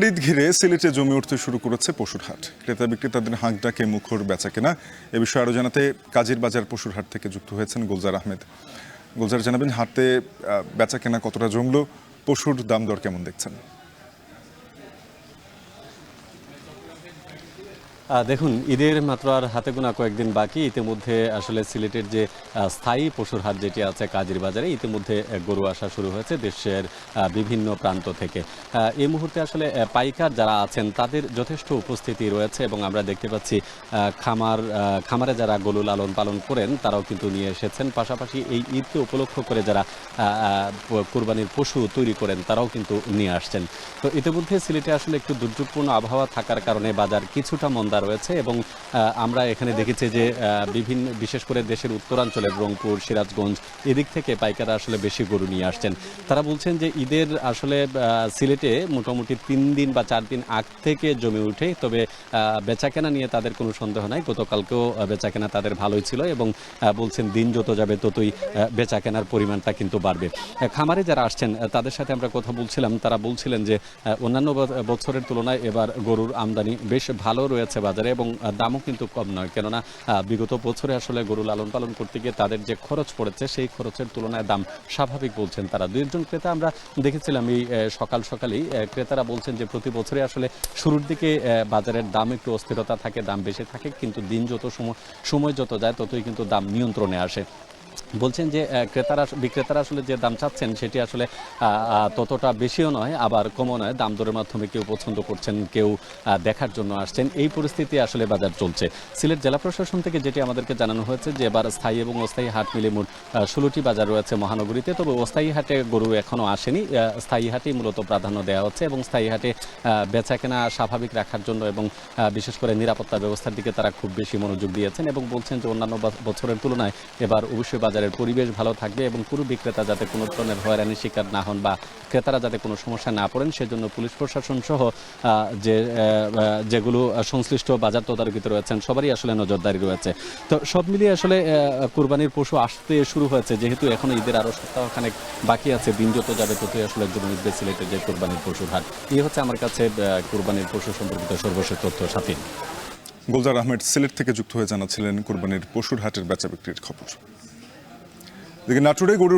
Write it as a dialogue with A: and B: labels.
A: ঈদ ঘিরে সিলেটে জমে উঠতে শুরু করেছে পশুর হাট। ক্রেতা বিক্রেতাদের হাঁক ডাকে মুখর বেচাকেনা। এ বিষয়ে আরো জানাতে কাজীর বাজার পশুর হাট থেকে যুক্ত হয়েছেন গুলজার আহমেদ। গুলজার, জানাবেন হাটে বেচাকেনা কতটা জমলো, পশুর দাম দর কেমন দেখছেন?
B: দেখুন, ঈদের মাত্র আর হাতে গোনা কয়েকদিন বাকি। ইতিমধ্যে আসলে সিলেটের যে স্থায়ী পশুর হাট যেটি আছে কাজীর বাজারে, ইতিমধ্যে গরু আসা শুরু হয়েছে দেশের বিভিন্ন প্রান্ত থেকে। এই মুহূর্তে আসলে পাইকার যারা আছেন তাদের যথেষ্ট উপস্থিতি রয়েছে এবং আমরা দেখতে পাচ্ছি খামারে যারা গরু লালন পালন করেন তারাও কিন্তু নিয়ে এসেছেন। পাশাপাশি এই ঈদকে উপলক্ষ করে যারা কুরবানির পশু তৈরি করেন তারাও কিন্তু নিয়ে আসছেন। তো ইতিমধ্যে সিলেটে আসলে একটু দুর্যোগপূর্ণ আবহাওয়া থাকার কারণে বাজার কিছুটা মন্দা রয়েছে এবং আমরা এখানে দেখেছি যে বিশেষ করে দেশের উত্তরাঞ্চলের রংপুর, সিরাজগঞ্জ এদিক থেকে পাইকাররা আসলে বেশি গরু নিয়ে আসছেন। তারা বলছেন যে ঈদের আসলে সিলেটে মোটামুটি 3 দিন বা 4 দিন আগ থেকে জমে উঠে, তবে বেচাকেনা নিয়ে তাদের কোনো সন্দেহ নাই। গতকালকেও বেচাকেনা তাদের ভালোই ছিল এবং বলছেন দিন যত যাবে ততই বেচাকেনার পরিমাণটা কিন্তু বাড়বে। খামারে যারা আসছেন তাদের সাথে আমরা কথা বলছিলাম, তারা বলছিলেন যে অন্যান্য বছরের তুলনায় এবার গরুর আমদানি বেশ ভালো রয়েছে বাজারে এবং দামও কিন্তু কম নয়। কেননা বিগত বছরে আসলে গরু লালন পালন করতে গিয়ে তাদের যে খরচ পড়েছে সেই খরচের তুলনায় দাম স্বাভাবিক বলছেন তারা। দুই একজন ক্রেতা আমরা দেখেছিলাম এই সকালেই ক্রেতারা বলছেন যে প্রতি বছরে আসলে শুরুর দিকে বাজারের দাম একটু অস্থিরতা থাকে, দাম বেশি থাকে, কিন্তু দিন যত সময় যত যায় ততই কিন্তু দাম নিয়ন্ত্রণে আসে। বলছেন যে বিক্রেতারা আসলে যে দাম চাচ্ছেন সেটি আসলে ততটা বেশিও নয় আবার কমও নয়। দাম দরের মাধ্যমে কেউ পছন্দ করছেন, কেউ দেখার জন্য আসছেন। এই পরিস্থিতি আসলে বাজার চলছে। সিলেট জেলা প্রশাসন থেকে যেটি আমাদেরকে জানানো হয়েছে যে এবার স্থায়ী এবং অস্থায়ী হাট মিলে মোট 16টি বাজার রয়েছে মহানগরীতে। তবে অস্থায়ী হাটে গরু এখনও আসেনি। স্থায়ী হাটেই মূলত প্রাধান্য দেওয়া হচ্ছে এবং স্থায়ী হাটে বেচাকেনা স্বাভাবিক রাখার জন্য এবং বিশেষ করে নিরাপত্তা ব্যবস্থার দিকে তারা খুব বেশি মনোযোগ দিয়েছেন এবং বলছেন যে অন্যান্য বছরের তুলনায় এবার অবশ্যই বাজারের পরিবেশ ভালো থাকবে এবং পুরো বিক্রেতা যাতে কোনো ধরনের হয়রানির শিকার না হন বা ক্রেতারা যাতে কোনো সমস্যা না পড়েন সেজন্য পুলিশ প্রশাসন সহ যেগুলো সংশ্লিষ্ট বাজার তদারকিতে রয়েছেন সবারই আসলে নজরদারি রয়েছে। তো সব মিলিয়ে আসলে কুরবানির পশু আসতে শুরু হয়েছে, যেহেতু এখনো ঈদের আরও সপ্তাহখানেক বাকি আছে। দিন যত যাবে ততই আসলে জমে উঠবে সিলেটের যে কুরবানির পশুর হাট। এই হচ্ছে আমার কাছে কুরবানির পশু সম্পর্কিত সর্বশেষ তথ্য। সাথী
A: গুলজার আহমেদ সিলেট থেকে যুক্ত হয়ে জানাচ্ছিলেন কুরবানির পশুর হাটের বেচা বিক্রির খবর। নাটোরে গড়ে